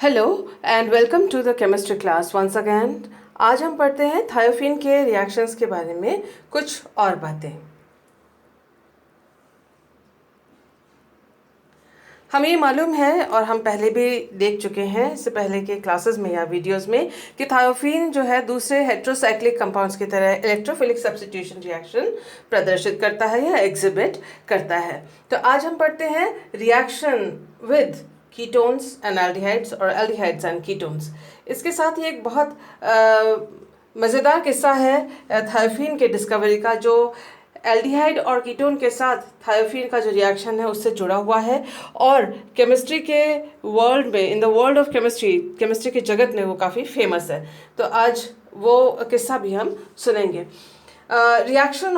Hello and welcome to the chemistry class once again. आज हम पढ़ते हैं थायोफीन के रिएक्शंस के बारे में कुछ और बातें। हमें ये मालूम है और हम पहले भी देख चुके हैं इससे पहले के क्लासेस में या वीडियोस में कि थायोफीन जो है दूसरे हेट्रोसाइक्लिक कंपाउंड्स की तरह इलेक्ट्रोफिलिक सब्स्टिट्यूशन रिएक्शन प्रदर्शित करता है या एग्जिबिट करता है। तो आज हम पढ़ते हैं reaction with ketones and aldehydes और एल्डिहाइड्स एंड कीटोन्स। इसके साथ ही एक बहुत मज़ेदार किस्सा है थायोफीन के डिस्कवरी का, जो एल्डिहाइड और कीटोन के साथ थायोफीन का जो रिएक्शन है उससे जुड़ा हुआ है और केमिस्ट्री के वर्ल्ड में, in the world of chemistry के जगत में वो काफ़ी फेमस है। तो आज वो किस्सा भी हम सुनेंगे। Reaction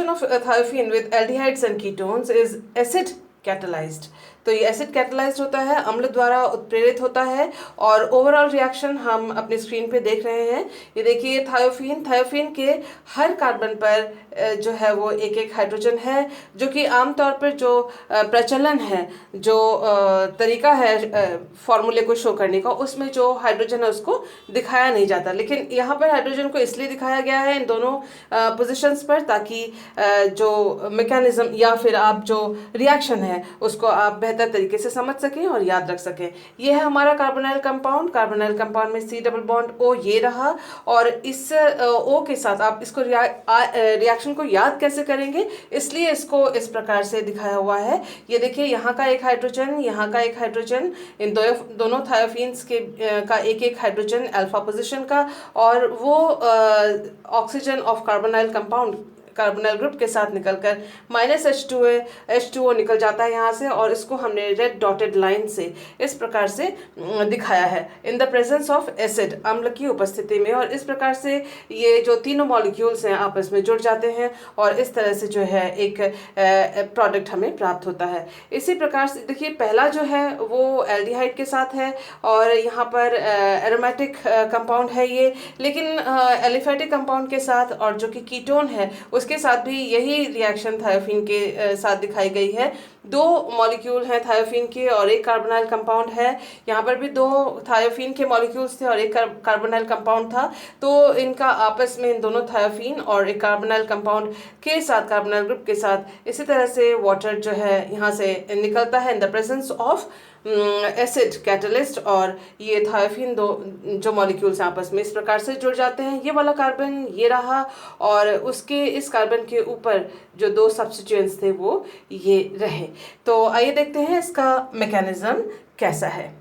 of thiophene with aldehydes and ketones is acid catalysed. तो ये एसिड कैटलाइज्ड होता है, अम्ल द्वारा उत्प्रेरित होता है और ओवरऑल रिएक्शन हम अपनी स्क्रीन पे देख रहे हैं। ये देखिए थायोफीन के हर कार्बन पर जो है वो एक एक हाइड्रोजन है, जो कि आमतौर पर जो प्रचलन है, जो तरीका है फॉर्मूले को शो करने का, उसमें जो हाइड्रोजन है उसको दिखाया नहीं जाता। लेकिन यहाँ पर हाइड्रोजन को इसलिए दिखाया गया है इन दोनों पोजिशंस पर, ताकि जो मैकेनिज्म या फिर आप जो रिएक्शन है उसको आप बेहतर तरीके से समझ सकें और याद रख सकें। ये है हमारा कार्बोनाइल कंपाउंड में C डबल बॉन्ड O ये रहा, और इस O के साथ आप इसको रिएक्शन को याद कैसे करेंगे, इसलिए इसको इस प्रकार से दिखाया हुआ है। ये देखिए, यहाँ का एक हाइड्रोजन, यहाँ का एक हाइड्रोजन, इन दोनों थायोफीन्स के का एक एक हाइड्रोजन अल्फा पोजीशन का, और वो ऑक्सीजन ऑफ कार्बोनाइल ग्रुप के साथ निकलकर -H2O निकल जाता है यहाँ से, और इसको हमने रेड डॉटेड लाइन से इस प्रकार से दिखाया है in the presence of acid, अम्ल की उपस्थिति में। और इस प्रकार से ये जो तीनों मॉलिक्यूल्स हैं आपस में जुड़ जाते हैं और इस तरह से जो है एक प्रोडक्ट हमें प्राप्त होता है। इसी प्रकार से देखिए, पहला जो है वो एल्डिहाइड के साथ है और यहाँ पर एरोमेटिक कंपाउंड है ये, लेकिन एलिफेटिक कंपाउंड के साथ और जो कि कीटोन है उसके साथ भी यही रिएक्शन थायोफीन के साथ दिखाई गई है। दो मॉलिक्यूल हैं थायोफीन के और एक कार्बोनाइल कंपाउंड है। यहाँ पर भी दो थायोफीन के मॉलिक्यूल्स थे और एक कार्बोनाइल कंपाउंड था। तो इनका आपस में, इन दोनों थायोफीन और एक कार्बोनाइल कंपाउंड के साथ, कार्बोनाइल ग्रुप के साथ इसी तरह से वाटर जो है यहाँ से निकलता है in the presence of acid catalyst, और ये थायोफीन दो जो मॉलिक्यूल्स आपस में इस प्रकार से जुड़ जाते हैं। ये वाला कार्बन ये रहा, और उसके इस कार्बन के ऊपर जो दो सब्स्टिट्यूएंट्स थे वो ये रहे। तो आइए देखते हैं इसका मैकेनिज्म कैसा है।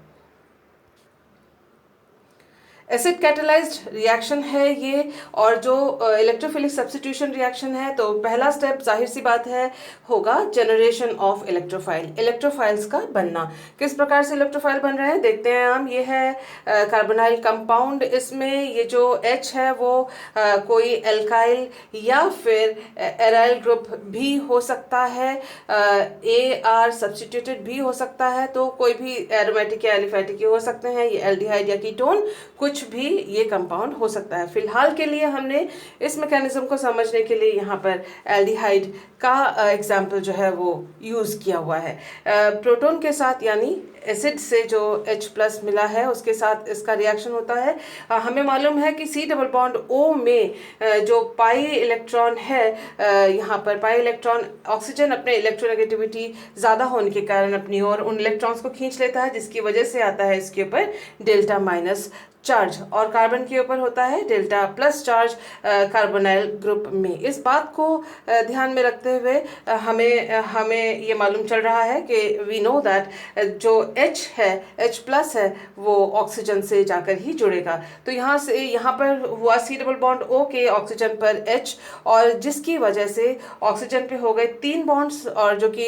एसिड कैटलाइज्ड रिएक्शन है ये, और जो इलेक्ट्रोफिलिक सब्स्टिट्यूशन रिएक्शन है, तो पहला स्टेप जाहिर सी बात है होगा जनरेशन ऑफ इलेक्ट्रोफाइल्स का बनना। किस प्रकार से इलेक्ट्रोफाइल बन रहे हैं देखते हैं हम। ये है कार्बोनाइल कंपाउंड, इसमें ये जो H है वो कोई एल्काइल या फिर एराइल ग्रुप भी हो सकता है, AR सब्स्टिट्यूटेड भी हो सकता है, तो कोई भी एरोमेटिक या एलिफेटिक हो सकते हैं, ये एल्डिहाइड या कीटोन, कुछ भी ये कंपाउंड हो सकता है। फिलहाल के लिए हमने इस मैकेनिज्म को समझने के लिए यहाँ पर एल्डिहाइड का एग्जाम्पल जो है वो यूज़ किया हुआ है। प्रोटॉन के साथ, यानी एसिड से जो H+ मिला है उसके साथ इसका रिएक्शन होता है। हमें मालूम है कि C डबल बॉन्ड O में जो पाई इलेक्ट्रॉन है, यहाँ पर पाई इलेक्ट्रॉन ऑक्सीजन अपने इलेक्ट्रोनेगेटिविटी ज़्यादा होने के कारण अपनी ओर उन इलेक्ट्रॉन्स को खींच लेता है, जिसकी वजह से आता है इसके ऊपर डेल्टा- चार्ज, और कार्बन के ऊपर होता है डेल्टा+ चार्ज कार्बोनाइल ग्रुप में। इस बात को ध्यान में रखते हुए हमें ये मालूम चल रहा है कि वी नो दैट जो H+ है वो ऑक्सीजन से जाकर ही जुड़ेगा। तो यहाँ पर हुआ C डबल बॉन्ड O के ऑक्सीजन पर H, और जिसकी वजह से ऑक्सीजन पे हो गए 3 बॉन्ड्स, और जो कि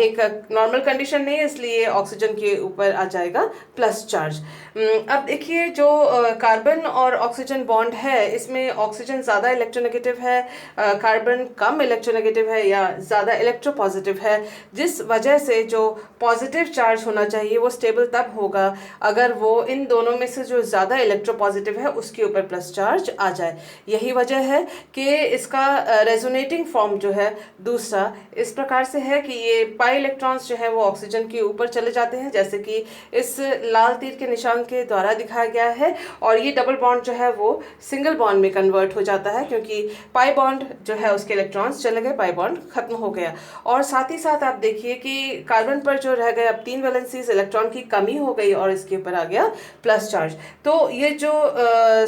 एक नॉर्मल कंडीशन नहीं है, इसलिए ऑक्सीजन के ऊपर आ जाएगा प्लस चार्ज। अब देखिए, देखिए जो कार्बन और ऑक्सीजन बॉन्ड है, इसमें ऑक्सीजन ज़्यादा इलेक्ट्रोनेगेटिव है, कार्बन कम इलेक्ट्रोनेगेटिव है या ज़्यादा इलेक्ट्रोपॉजिटिव है, जिस वजह से जो पॉजिटिव चार्ज होना चाहिए वो स्टेबल तब होगा अगर वो इन दोनों में से जो ज़्यादा इलेक्ट्रोपॉजिटिव है उसके ऊपर प्लस चार्ज आ जाए। यही वजह है कि इसका रेजोनेटिंग फॉर्म जो है दूसरा इस प्रकार से है कि ये पाई इलेक्ट्रॉन्स जो है वो ऑक्सीजन के ऊपर चले जाते हैं, जैसे कि इस लाल तीर के निशान के द्वारा दिखाया गया है, और ये डबल बॉन्ड जो है वो सिंगल बॉन्ड में कन्वर्ट हो जाता है क्योंकि पाई बॉन्ड जो है उसके इलेक्ट्रॉन्स चले गए, पाई बॉन्ड खत्म हो गया। और साथ ही साथ आप देखिए कि कार्बन पर जो रह गए अब 3 वैलेंसीज, इलेक्ट्रॉन की कमी हो गई और इसके ऊपर आ गया प्लस चार्ज। तो ये जो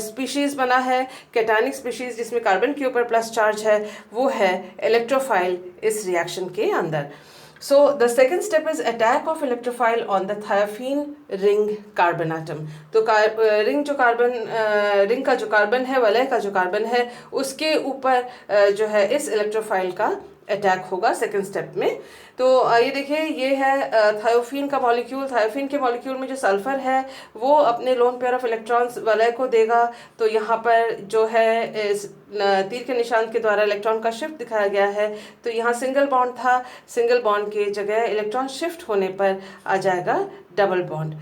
स्पीशीज बना है कैटायनिक स्पीशीज जिसमें कार्बन के ऊपर प्लस चार्ज है, वो है इलेक्ट्रोफाइल इस रिएक्शन के अंदर। So the second step is attack of electrophile on the thiophene ring carbon atom. तो रिंग जो कार्बन रिंग का जो कार्बन है, वलय का जो कार्बन है, उसके ऊपर जो है इस इलेक्ट्रोफाइल का अटैक होगा सेकेंड स्टेप में। तो ये देखिए ये है थायोफीन का मॉलिक्यूल। थायोफीन के मॉलिक्यूल में जो सल्फर है वो अपने लोन पेयर ऑफ इलेक्ट्रॉन्स वलय को देगा। तो यहाँ पर जो है इस तीर के निशान के द्वारा इलेक्ट्रॉन का शिफ्ट दिखाया गया है। तो यहाँ सिंगल बॉन्ड था, सिंगल बॉन्ड की जगह इलेक्ट्रॉन शिफ्ट होने पर आ जाएगा डबल बॉन्ड।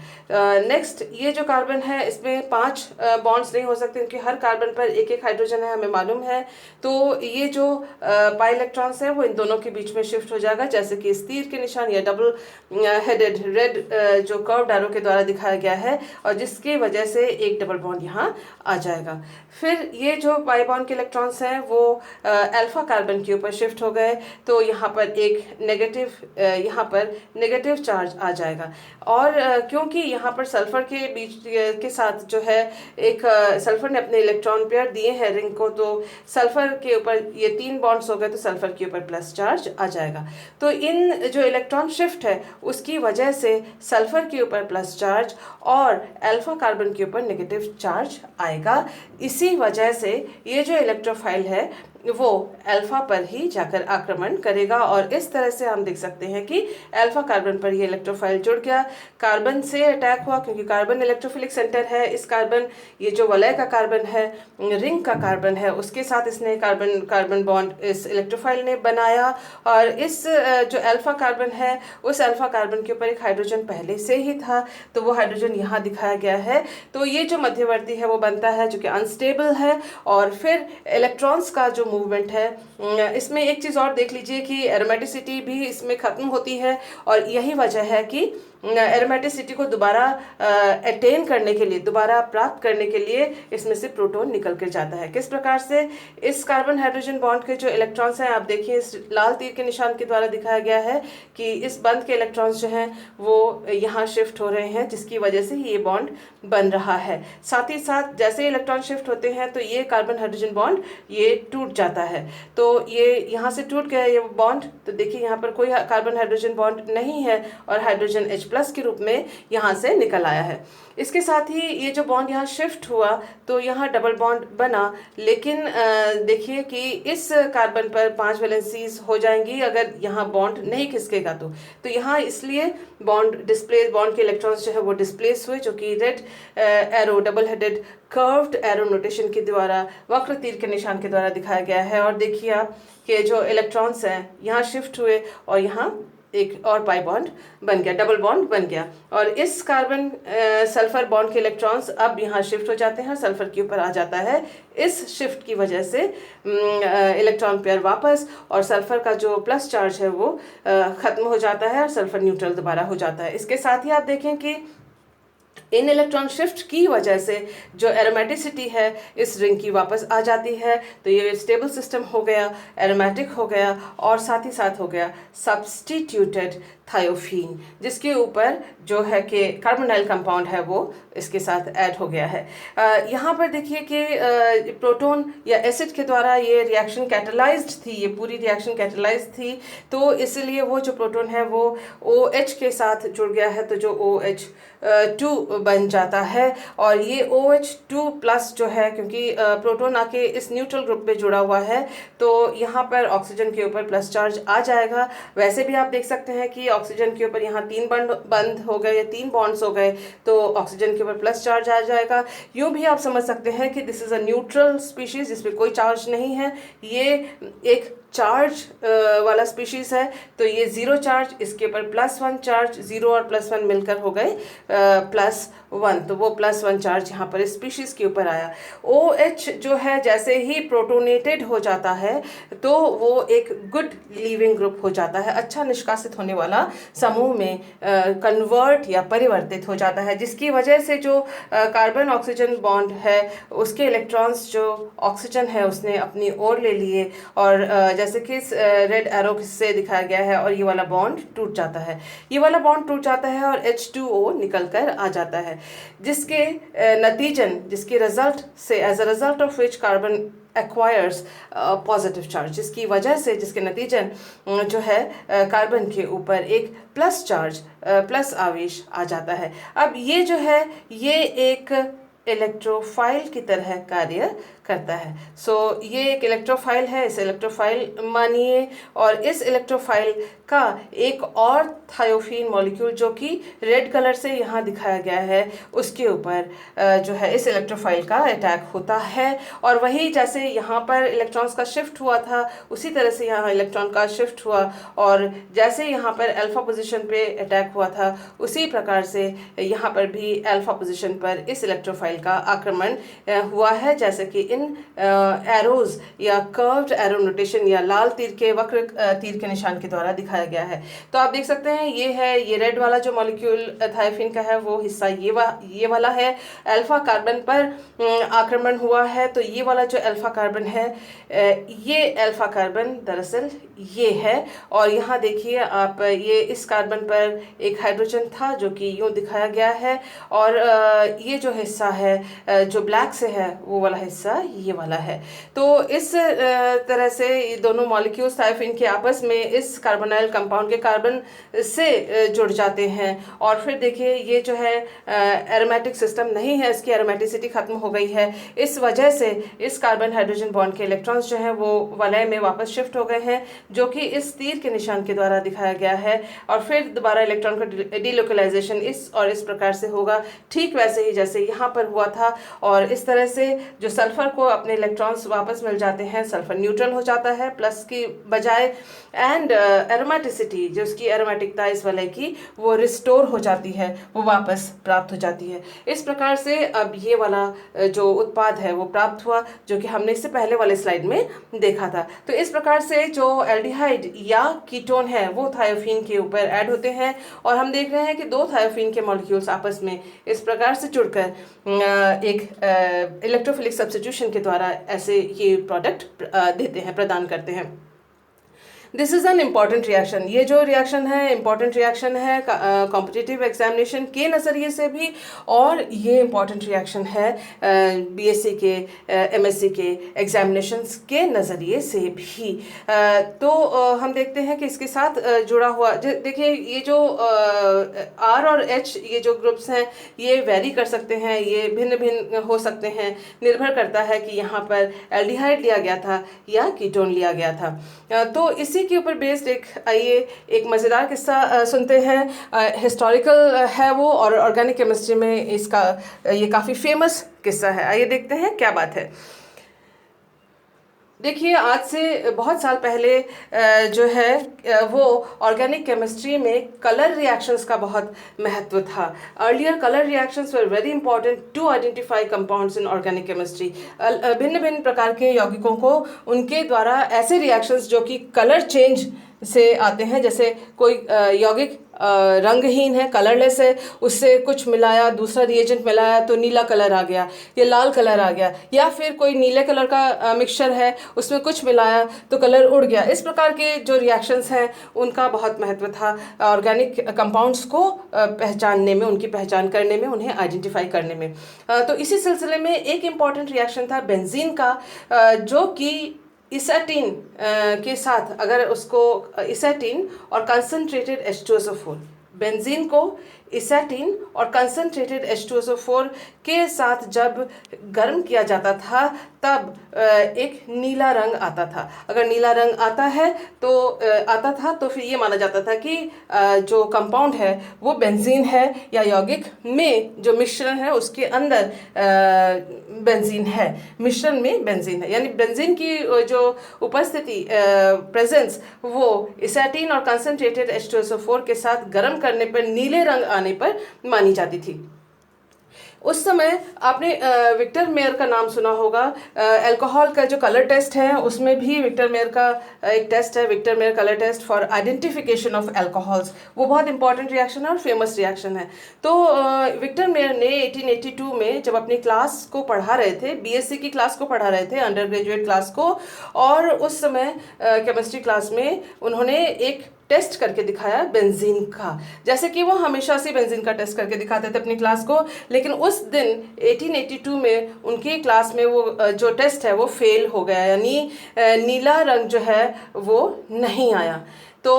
नेक्स्ट ये जो कार्बन है इसमें 5 बॉन्ड्स नहीं हो सकते क्योंकि हर कार्बन पर एक एक हाइड्रोजन है, हमें मालूम है। तो ये जो पाई इलेक्ट्रॉन्स है वो इन दोनों के बीच में शिफ्ट हो जाएगा, जैसे कि इस तीर के निशान या डबल हेडेड रेड जो कर्व एरो के द्वारा दिखाया गया है, और जिसकी वजह से एक डबल बॉन्ड यहाँ आ जाएगा। फिर ये जो पाई बॉन्ड के इलेक्ट्रॉन्स हैं वो अल्फा कार्बन के ऊपर शिफ्ट हो गए, तो यहाँ पर एक नेगेटिव यहाँ पर नेगेटिव चार्ज आ जाएगा। और क्योंकि यहाँ पर सल्फर के बीच के साथ जो है एक सल्फर ने अपने इलेक्ट्रॉन पेयर दिए हैं रिंग को, तो सल्फर के ऊपर ये 3 बॉन्ड्स हो गए, तो सल्फर के ऊपर प्लस चार्ज आ जाएगा। तो इन जो इलेक्ट्रॉन शिफ्ट है उसकी वजह से सल्फर के ऊपर प्लस चार्ज और अल्फा कार्बन के ऊपर नेगेटिव चार्ज आएगा। इसी वजह से ये जो इलेक्ट्रोफाइल है वो अल्फा पर ही जाकर आक्रमण करेगा, और इस तरह से हम देख सकते हैं कि अल्फा कार्बन पर ये इलेक्ट्रोफाइल जुड़ गया, कार्बन से अटैक हुआ क्योंकि कार्बन इलेक्ट्रोफिलिक सेंटर है। इस कार्बन ये जो वलय का कार्बन है, रिंग का कार्बन है, उसके साथ इसने कार्बन बॉन्ड इस इलेक्ट्रोफाइल ने बनाया, और इस जो अल्फा कार्बन है उस अल्फा कार्बन के ऊपर एक हाइड्रोजन पहले से ही था, तो वो हाइड्रोजन यहाँ दिखाया गया है। तो ये जो मध्यवर्ती है वो बनता है जो कि अनस्टेबल है, और फिर इलेक्ट्रॉन्स का जो मूवमेंट है इसमें एक चीज़ और देख लीजिए कि एरोमेटिसिटी भी इसमें ख़त्म होती है, और यही वजह है कि एरोमेटिसिटी को दोबारा अटेन करने के लिए, दोबारा प्राप्त करने के लिए इसमें से प्रोटॉन निकल कर जाता है। किस प्रकार से? इस कार्बन हाइड्रोजन बॉन्ड के जो इलेक्ट्रॉन्स हैं, आप देखिए इस लाल तीर के निशान के द्वारा दिखाया गया है कि इस बंद के इलेक्ट्रॉन्स जो हैं वो यहाँ शिफ्ट हो रहे हैं, जिसकी वजह से ये बॉन्ड बन रहा है। साथ ही साथ जैसे इलेक्ट्रॉन शिफ्ट होते हैं तो ये कार्बन हाइड्रोजन बॉन्ड ये टूट जाता है, तो ये यहाँ से टूट गया ये बॉन्ड। तो देखिए यहाँ पर कोई कार्बन हाइड्रोजन बॉन्ड नहीं है और हाइड्रोजन H+ के रूप में यहाँ से निकल आया है। इसके साथ ही ये जो बॉन्ड यहाँ शिफ्ट हुआ तो यहाँ डबल बॉन्ड बना, लेकिन देखिए कि इस कार्बन पर 5 वैलेंसीज हो जाएंगी अगर यहाँ बॉन्ड नहीं खिसकेगा तो यहाँ इसलिए बॉन्ड के इलेक्ट्रॉन्स जो है वो डिस्प्लेस हुए, जो कि red arrow double headed curved arrow notation के द्वारा वक्र तीर के निशान के द्वारा दिखाया गया है। और देखिए आप कि जो इलेक्ट्रॉन्स हैं यहाँ शिफ्ट हुए और यहाँ एक और पाई बॉन्ड बन गया, डबल बॉन्ड बन गया, और इस कार्बन सल्फर बॉन्ड के इलेक्ट्रॉन्स अब यहाँ शिफ्ट हो जाते हैं, सल्फर के ऊपर आ जाता है। इस शिफ्ट की वजह से इलेक्ट्रॉन पेयर वापस, और सल्फर का जो प्लस चार्ज है वो ख़त्म हो जाता है और सल्फर न्यूट्रल दोबारा हो जाता है। इसके साथ ही आप देखें कि इन इलेक्ट्रॉन शिफ्ट की वजह से जो एरोमेटिसिटी है इस रिंग की वापस आ जाती है, तो ये स्टेबल सिस्टम हो गया, एरोमेटिक हो गया, और साथ ही साथ हो गया सब्स्टिट्यूटेड थायोफीन, जिसके ऊपर जो है कि कार्बोनाइल कंपाउंड है वो इसके साथ ऐड हो गया है। यहाँ पर देखिए कि प्रोटॉन या एसिड के द्वारा ये रिएक्शन कैटलाइज्ड थी, ये पूरी रिएक्शन कैटलाइज्ड थी, तो इसलिए वो जो प्रोटॉन है वो OH के साथ जुड़ गया है, तो जो OH2 बन जाता है, और ये OH2+ जो है क्योंकि प्रोटॉन आके इस न्यूट्रल ग्रुप पे जुड़ा हुआ है, तो यहाँ पर ऑक्सीजन के ऊपर प्लस चार्ज आ जाएगा। वैसे भी आप देख सकते हैं कि ऑक्सीजन के ऊपर यहाँ 3 बंद हो गए या 3 बॉन्ड्स हो गए तो ऑक्सीजन के ऊपर प्लस चार्ज आ जाएगा। यूँ भी आप समझ सकते हैं कि this is a neutral species, जिसमें कोई चार्ज नहीं है। ये एक चार्ज वाला स्पीशीज़ है, तो ये 0 चार्ज, इसके ऊपर +1 चार्ज, 0 और +1 मिलकर हो गए +1, तो वो +1 चार्ज यहाँ पर इस स्पीशीज़ के ऊपर आया। OH जो है जैसे ही प्रोटोनेटेड हो जाता है तो वो एक गुड लीविंग ग्रुप हो जाता है, अच्छा निष्कासित होने वाला समूह में कन्वर्ट या परिवर्तित हो जाता है, जिसकी वजह से जो कार्बन ऑक्सीजन बॉन्ड है उसके इलेक्ट्रॉन्स जो ऑक्सीजन है उसने अपनी ओर ले लिए और जैसे कि इस रेड एरो से दिखाया गया है, और ये वाला बॉन्ड टूट जाता है, ये वाला बॉन्ड टूट जाता है और H2O निकल कर आ जाता है, जिसके नतीजन, जिसके रिजल्ट से as a result of which carbon acquires positive charge, जिसकी वजह से, जिसके नतीजन जो है कार्बन के ऊपर एक प्लस चार्ज, प्लस आवेश आ जाता है। अब ये जो है ये एक इलेक्ट्रोफाइल की तरह कार्य करता है। ये एक इलेक्ट्रोफाइल है, इस इलेक्ट्रोफाइल मानिए, और इस इलेक्ट्रोफाइल का एक और थायोफीन मॉलिक्यूल जो कि रेड कलर से यहाँ दिखाया गया है उसके ऊपर जो है इस इलेक्ट्रोफाइल का अटैक होता है, और वही जैसे यहाँ पर इलेक्ट्रॉन्स का शिफ्ट हुआ था उसी तरह से यहाँ इलेक्ट्रॉन का शिफ्ट हुआ, और जैसे यहाँ पर अल्फा पोजीशन पे अटैक हुआ था उसी प्रकार से यहाँ पर भी अल्फा पोजीशन पर इस इलेक्ट्रोफाइल का आक्रमण हुआ है, जैसे कि इन एरोज या कर्व्ड एरो नोटेशन या लाल तीर के वक्र तीर के निशान के द्वारा दिखाया गया है। तो आप देख सकते हैं ये है, ये रेड वाला जो मॉलिक्यूल थायोफीन का है वो हिस्सा ये वाला है, अल्फा कार्बन पर आक्रमण हुआ है, तो ये वाला जो अल्फा कार्बन है ये अल्फा कार्बन दरअसल ये है, और यहाँ देखिए आप ये इस कार्बन पर एक हाइड्रोजन था जो कि यूँ दिखाया गया है, और ये जो हिस्सा है जो ब्लैक से है वो वाला हिस्सा ये वाला है। तो इस तरह से ये दोनों मॉलिक्यूल्स थायोफीन के आपस में इस कार्बोनाइल कंपाउंड के कार्बन से जुड़ जाते हैं, और फिर देखिए ये जो है एरोमेटिक सिस्टम नहीं है, इसकी एरोमेटिसिटी खत्म हो गई है, इस वजह से इस कार्बन हाइड्रोजन बॉन्ड के इलेक्ट्रॉन्स जो हैं वो वलय में वापस शिफ्ट हो गए हैं, जो कि इस तीर के निशान के द्वारा दिखाया गया है, और फिर दोबारा इलेक्ट्रॉन का डिलोकलाइजेशन इस और इस प्रकार से होगा, ठीक वैसे ही जैसे यहाँ पर हुआ था। और इस तरह से जो सल्फर को अपने इलेक्ट्रॉन्स वापस मिल जाते हैं, सल्फर न्यूट्रल हो जाता है प्लस की बजाय, एंड एरोमेटिसिटी जो उसकी एरोमेटिकता इस वलय की वो रिस्टोर हो जाती है, वो वापस प्राप्त हो जाती है। इस प्रकार से अब ये वाला जो उत्पाद है वो प्राप्त हुआ, जो कि हमने इससे पहले वाले स्लाइड में देखा था। तो इस प्रकार से जो एल्डिहाइड या कीटोन है वो थायोफीन के ऊपर ऐड होते हैं, और हम देख रहे हैं कि 2 थायोफीन के मॉलिक्यूल्स आपस में इस प्रकार से जुड़कर एक इलेक्ट्रोफिलिक सब्स्टिट्यूशन के द्वारा ऐसे ये प्रोडक्ट देते हैं, प्रदान करते हैं। This is an important reaction, ये जो रिएक्शन है इम्पॉर्टेंट रिएक्शन है कॉम्पिटिटिव एग्जामिनेशन के नज़रिए से भी, और ये इम्पॉर्टेंट रिएक्शन है BSc के MSc के एग्जामिनेशंस के नज़रिए से भी। तो हम देखते हैं कि इसके साथ जुड़ा हुआ देखिए ये जो R और H ये जो ग्रुप्स हैं ये वेरी कर सकते हैं, ये भिन्न भिन्न हो सकते हैं, निर्भर करता है कि यहाँ पर एल्डिहाइड लिया गया था या कीटोन लिया गया था। तो इसी के ऊपर बेस्ड आइए एक मज़ेदार किस्सा सुनते हैं, हिस्टोरिकल है वो, और ऑर्गेनिक केमिस्ट्री में इसका ये काफ़ी फेमस किस्सा है। आइए देखते हैं क्या बात है। देखिए आज से बहुत साल पहले जो है वो ऑर्गेनिक केमिस्ट्री में कलर रिएक्शंस का बहुत महत्व था। Earlier colour reactions were very important to identify compounds in organic chemistry. भिन्न भिन्न प्रकार के यौगिकों को उनके द्वारा ऐसे रिएक्शंस जो कि कलर चेंज से आते हैं, जैसे कोई यौगिक रंगहीन है, कलरलेस है, उससे कुछ मिलाया, दूसरा रिएजेंट मिलाया तो नीला कलर आ गया या लाल कलर आ गया, या फिर कोई नीले कलर का मिक्सचर है उसमें कुछ मिलाया तो कलर उड़ गया। इस प्रकार के जो रिएक्शंस हैं उनका बहुत महत्व था ऑर्गेनिक कंपाउंड्स को पहचानने में, उनकी पहचान करने में, उन्हें आइडेंटिफाई करने में। तो इसी सिलसिले में एक इम्पॉर्टेंट रिएक्शन था बेंजीन का, जो कि इसेटीन के साथ अगर उसको इसेटीन और कंसनट्रेटेड H2SO4, बेंजीन को इसेटिन और कंसनट्रेटेड H2SO4 के साथ जब गर्म किया जाता था तब एक नीला रंग आता था। अगर नीला रंग आता था तो फिर ये माना जाता था कि जो कंपाउंड है वो बेंजीन है, या यौगिक में जो मिश्रण है उसके अंदर बेंजीन है, मिश्रण में बेंजीन है, यानी बेंजीन की जो उपस्थिति प्रेजेंस वो इसेटिन और कंसनट्रेटेड H2SO4 के साथ गर्म करने पर नीले रंग आने पर मानी जाती थी। उस समय आपने विक्टर मेयर का नाम सुना होगा। अल्कोहल का जो कलर टेस्ट है उसमें भी विक्टर मेयर का एक टेस्ट है, Victor Meyer colour test for identification of alcohols. वो बहुत इंपॉर्टेंट रिएक्शन है और फेमस रिएक्शन है। तो विक्टर मेयर ने 1882 में जब अपनी क्लास को पढ़ा रहे थे, बीएससी की क्लास को पढ़ा रहे थे, अंडर ग्रेजुएट क्लास को, और उस समय केमिस्ट्री क्लास में उन्होंने एक टेस्ट करके दिखाया बेंजीन का। जैसे कि वो हमेशा से बेंजीन का टेस्ट करके दिखाते थे अपनी क्लास को, लेकिन उस दिन 1882 में उनकी क्लास में वो जो टेस्ट है वो फेल हो गया, यानी नीला रंग जो है वो नहीं आया। तो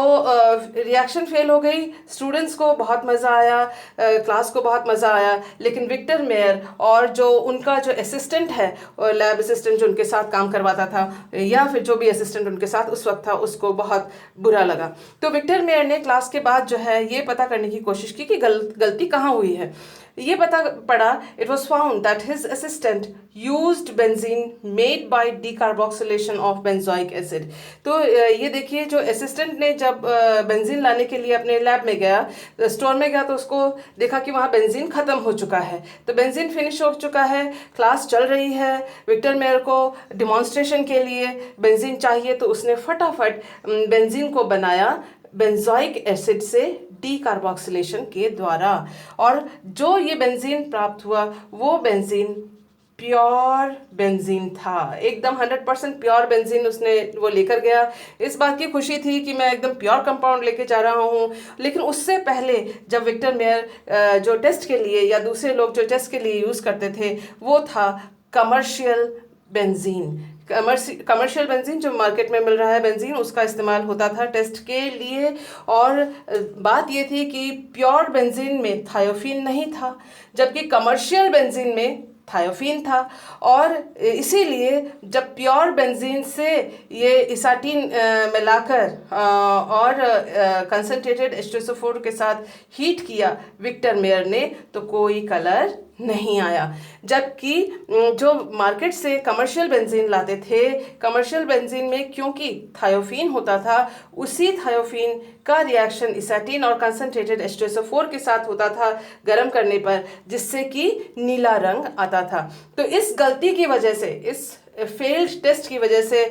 रिएक्शन फेल हो गई। स्टूडेंट्स को बहुत मज़ा आया, क्लास को बहुत मज़ा आया, लेकिन विक्टर मेयर और जो उनका जो असिस्टेंट है, लैब असिस्टेंट जो उनके साथ काम करवाता था, या फिर जो भी असिस्टेंट उनके साथ उस वक्त था, उसको बहुत बुरा लगा। तो विक्टर मेयर ने क्लास के बाद जो है ये पता करने की कोशिश की कि गलती कहाँ हुई है। ये पता पड़ा, it was found that his assistant used benzene made by decarboxylation of benzoic acid. तो ये देखिए, जो असिस्टेंट ने जब बेंजीन लाने के लिए अपने लैब में गया, स्टोर में गया, तो उसको देखा कि वहाँ बेंजीन ख़त्म हो चुका है। तो बेंजीन फिनिश हो चुका है, क्लास चल रही है, विक्टर मेयर को डिमॉन्स्ट्रेशन के लिए बेंजीन चाहिए, तो उसने फटाफट बेंजीन को बनाया बेंजोइक एसिड से डीकार्बोक्सिलेशन के द्वारा। और जो ये बेंजीन प्राप्त हुआ वो बेंजीन प्योर बेंजीन था, एकदम 100% प्योर बेंजीन उसने वो लेकर गया। इस बात की खुशी थी कि मैं एकदम प्योर कंपाउंड लेके जा रहा हूँ। लेकिन उससे पहले जब विक्टर मेयर जो टेस्ट के लिए, या दूसरे लोग जो टेस्ट के लिए यूज़ करते थे, वो था कमर्शियल बेंजीन। कमर्शियल बेंजीन जो मार्केट में मिल रहा है बेंजीन, उसका इस्तेमाल होता था टेस्ट के लिए। और बात ये थी कि प्योर बेंजीन में थायोफीन नहीं था, जबकि कमर्शियल बेंजीन में थायोफीन था। और इसीलिए जब प्योर बेंजीन से ये इसाटीन मिलाकर और कंसनट्रेटेड H2SO4 के साथ हीट किया विक्टर मेयर ने, तो कोई कलर नहीं आया। जबकि जो मार्केट से कमर्शियल बेंजीन लाते थे, कमर्शियल बेंजीन में क्योंकि थायोफीन होता था, उसी थायोफीन का रिएक्शन इसेटिन और कंसनट्रेटेड H2SO4 के साथ होता था गर्म करने पर, जिससे कि नीला रंग आता था। तो इस गलती की वजह से, इस फेल्ड टेस्ट की वजह से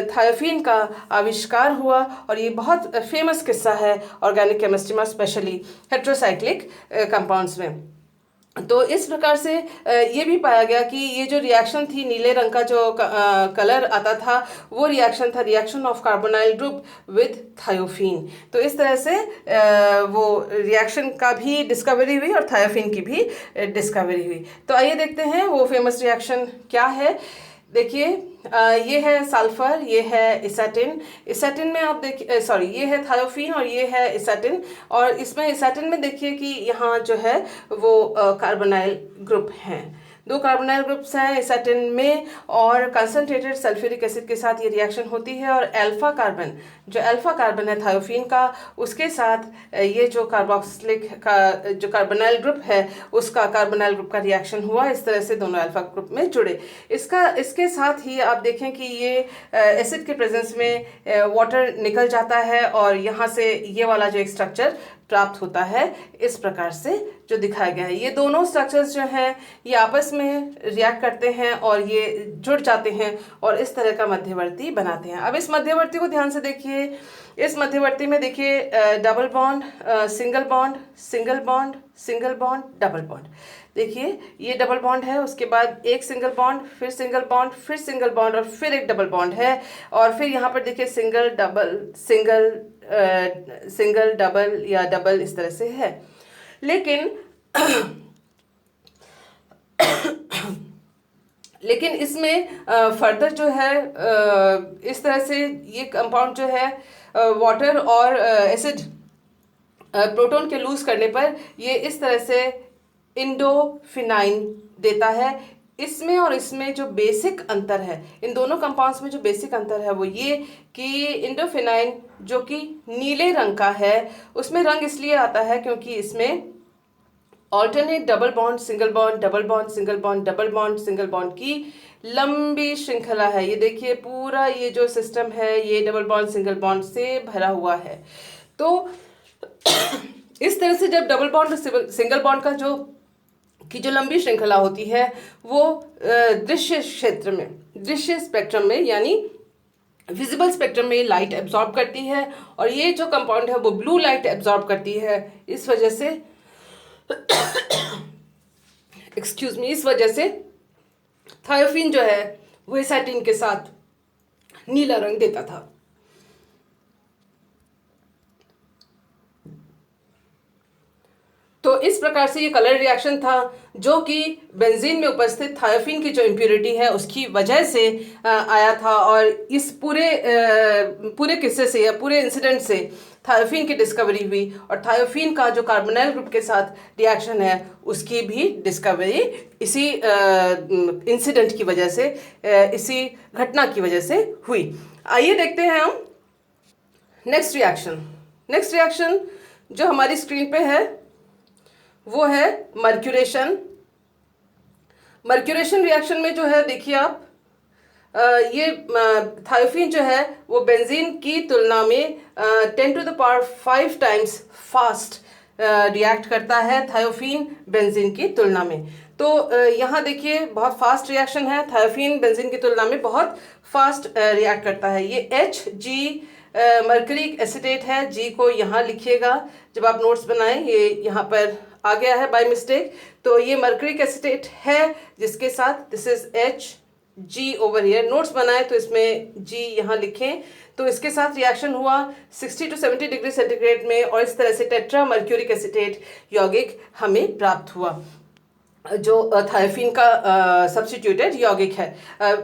थायोफीन का आविष्कार हुआ। और ये बहुत फेमस किस्सा है ऑर्गेनिक केमिस्ट्री में, स्पेशली हेट्रोसाइक्लिक कंपाउंड्स में। तो इस प्रकार से ये भी पाया गया कि ये जो रिएक्शन थी, नीले रंग का जो कलर आता था, वो रिएक्शन था reaction of carbonyl group with thiophene. तो इस तरह से वो रिएक्शन का भी डिस्कवरी हुई और थायोफीन की भी डिस्कवरी हुई। तो आइए देखते हैं वो फेमस रिएक्शन क्या है। देखिए, ये है सल्फर, ये है इसेटिन। इसेटिन में आप देखिए, ये है थायोफीन और ये है इसेटिन। और इसमें इसेटिन में देखिए कि यहाँ जो है वो कार्बोनाइल ग्रुप हैं, 2 कार्बोनाइल ग्रुप्स हैं इसेटिन में। और कंसनट्रेटेड सल्फ्यूरिक एसिड के साथ ये रिएक्शन होती है, और अल्फा कार्बन, जो अल्फा कार्बन है थायोफीन का, उसके साथ ये जो कार्बोक्सिलिक का जो कार्बोनाइल ग्रुप है, उसका कार्बोनाइल ग्रुप का रिएक्शन हुआ। इस तरह से दोनों अल्फा ग्रुप में जुड़े। इसके साथ ही आप देखें कि ये एसिड के प्रेजेंस में वाटर निकल जाता है, और यहाँ से ये वाला जो एक स्ट्रक्चर प्राप्त होता है, इस प्रकार से जो दिखाया गया है। ये दोनों स्ट्रक्चर्स जो हैं ये आपस में रिएक्ट करते हैं और ये जुड़ जाते हैं और इस तरह का मध्यवर्ती बनाते हैं। अब इस मध्यवर्ती को ध्यान से देखिए। इस मध्यवर्ती में देखिए double bond, single bond, single bond, single bond, double bond. देखिए ये डबल बॉन्ड है, उसके बाद एक सिंगल बॉन्ड, फिर सिंगल बॉन्ड, फिर सिंगल बॉन्ड और फिर एक डबल बॉन्ड है। और फिर यहाँ पर देखिए single double, single single double या डबल, इस तरह से है। लेकिन लेकिन इसमें फर्दर जो है इस तरह से ये कंपाउंड जो है वाटर और एसिड प्रोटॉन के लूज करने पर ये इस तरह से इंडोफिनाइन देता है। इसमें और इसमें जो बेसिक अंतर है, इन दोनों कंपाउंड्स में जो बेसिक अंतर है वो ये कि इंडोफिनाइन जो कि नीले रंग का है, उसमें रंग इसलिए आता है क्योंकि इसमें alternate double bond single bond double bond single bond double bond single bond की लंबी श्रृंखला है। ये देखिए पूरा ये जो सिस्टम है ये डबल बॉन्ड सिंगल बॉन्ड से भरा हुआ है। तो इस तरह से जब डबल बॉन्ड और सिंगल बॉन्ड का जो लंबी श्रृंखला होती है वो दृश्य क्षेत्र में, दृश्य स्पेक्ट्रम में यानी विजिबल स्पेक्ट्रम में लाइट एब्जॉर्ब करती है, और ये जो कंपाउंड है वो ब्लू लाइट एब्जॉर्ब करती है। इस वजह से एक्सक्यूज मी, इस वजह से थायोफिन जो है वो एसाटिन के साथ नीला रंग देता था। तो इस प्रकार से ये कलर रिएक्शन था जो कि बेंजीन में उपस्थित थायोफिन की जो इम्प्योरिटी है उसकी वजह से आया था, और इस पूरे किस्से से या पूरे इंसिडेंट से थायोफिन की डिस्कवरी हुई, और थायोफिन का जो कार्बोनाइल ग्रुप के साथ रिएक्शन है उसकी भी डिस्कवरी इसी इंसिडेंट की वजह से, इसी घटना की वजह से हुई। आइए देखते हैं हम नेक्स्ट रिएक्शन। नेक्स्ट रिएक्शन जो हमारी स्क्रीन पे है वो है मर्क्यूरेशन। मर्क्यूरेशन रिएक्शन में जो है देखिए आप, ये थायोफिन जो है वो बेंजीन की तुलना में 10⁵ टाइम्स फास्ट रिएक्ट करता है थायोफिन बेंजीन की तुलना में। तो यहाँ देखिए बहुत फास्ट रिएक्शन है, थायोफिन बेंजीन की तुलना में बहुत फास्ट रिएक्ट करता है। ये HG मर्क्यूरिक एसिटेट है, जी को यहाँ लिखिएगा जब आप नोट्स बनाएं, ये यहाँ पर आ गया है बाय मिस्टेक। तो ये मर्क्यूरिक एसिटेट है जिसके साथ this is HG over here. Notes बनाए तो इसमें G यहाँ लिखें। तो इसके साथ रिएक्शन हुआ 60 to 70 डिग्री सेंटीग्रेड में, और इस तरह से टेट्रा मर्क्यूरिक एसिटेट यौगिक हमें प्राप्त हुआ जो थायोफिन का सब्स्टिट्यूटेड यौगिक है,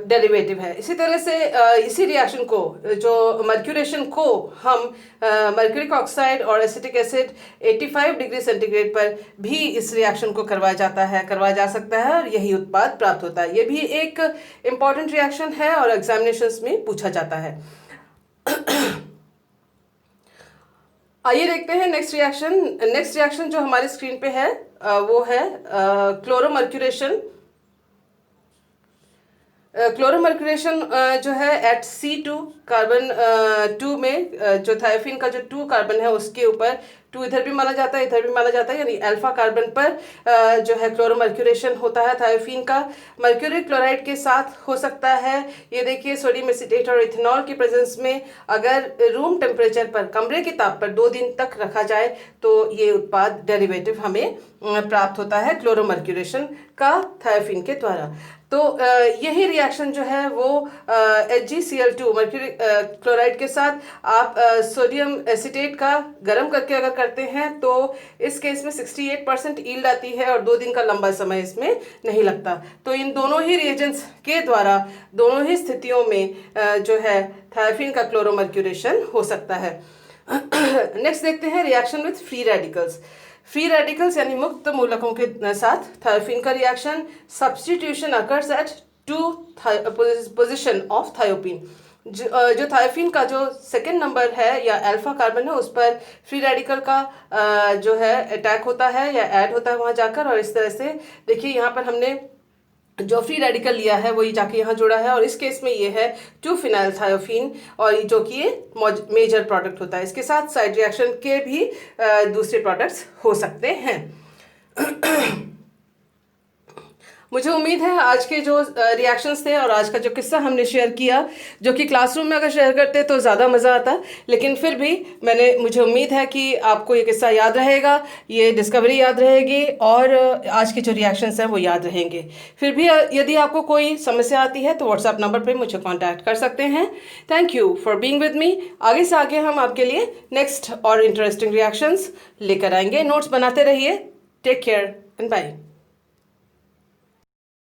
डेरिवेटिव है। इसी तरह से इसी रिएक्शन को, जो मर्क्यूरेशन को हम मर्क्यूरिक ऑक्साइड और एसिटिक एसिड 85 डिग्री सेंटीग्रेड पर भी इस रिएक्शन को करवाया जा सकता है और यही उत्पाद प्राप्त होता है। ये भी एक इम्पॉर्टेंट रिएक्शन है और एग्जामिनेशंस में पूछा जाता है। आइए देखते हैं नेक्स्ट रिएक्शन। नेक्स्ट रिएक्शन जो हमारी स्क्रीन पे है वो है क्लोरोमर्क्यूरेशन। क्लोरोमर्क्यूरेशन जो है एट C2 कार्बन 2 में, जो थायोफिन का जो 2 कार्बन है उसके ऊपर 2 इधर भी माना जाता है, इधर भी माना जाता है, यानी अल्फा कार्बन पर जो है क्लोरोमर्क्यूरेशन होता है थायोफिन का। मर्क्यूरिक क्लोराइड के साथ हो सकता है। ये देखिए सोडियम एसीटेट और इथेनॉल की प्रेजेंस में अगर रूम टेम्परेचर पर, कमरे के ताप पर 2 दिन तक रखा जाए तो ये उत्पाद डेरिवेटिव हमें प्राप्त होता है क्लोरोमर्क्यूरेशन का थायोफिन के द्वारा। तो यही रिएक्शन जो है वो HgCl2 मर्क्यूरी क्लोराइड के साथ आप सोडियम एसीटेट का गर्म करके अगर करते हैं तो इस केस में 68% ईल्ड आती है और 2 दिन का लंबा समय इसमें नहीं लगता। तो इन दोनों ही रिएजेंट्स के द्वारा दोनों ही स्थितियों में जो है थायोफिन का क्लोरोमर्क्यूरेशन हो सकता है। नेक्स्ट देखते हैं reaction with free radicals. Free radicals यानी मुक्त मूलकों के साथ थायोफिन का reaction, substitution occurs at 2 position of thiophene. जो थायोफिन का जो सेकेंड नंबर है या अल्फा कार्बन है उस पर फ्री रेडिकल का जो है अटैक होता है या ऐड होता है वहाँ जाकर, और इस तरह से देखिए यहाँ पर हमने जो फ्री रेडिकल लिया है वही जाके यहाँ जुड़ा है, और इस केस में ये है 2-फिनाइल थायोफिन, और जो कि ये मेजर प्रोडक्ट होता है। इसके साथ साइड रिएक्शन के भी दूसरे प्रोडक्ट्स हो सकते हैं। मुझे उम्मीद है आज के जो रिएक्शंस थे और आज का जो किस्सा हमने शेयर किया, जो कि क्लासरूम में अगर शेयर करते तो ज़्यादा मज़ा आता, लेकिन फिर भी मुझे उम्मीद है कि आपको ये किस्सा याद रहेगा, ये डिस्कवरी याद रहेगी और आज के जो रिएक्शंस हैं वो याद रहेंगे। फिर भी यदि आपको कोई समस्या आती है तो व्हाट्सएप नंबर पर मुझे कॉन्टैक्ट कर सकते हैं। Thank you for being with me. आगे से आगे हम आपके लिए नेक्स्ट और इंटरेस्टिंग रिएक्शंस लेकर आएंगे। नोट्स बनाते रहिए। Take care and bye.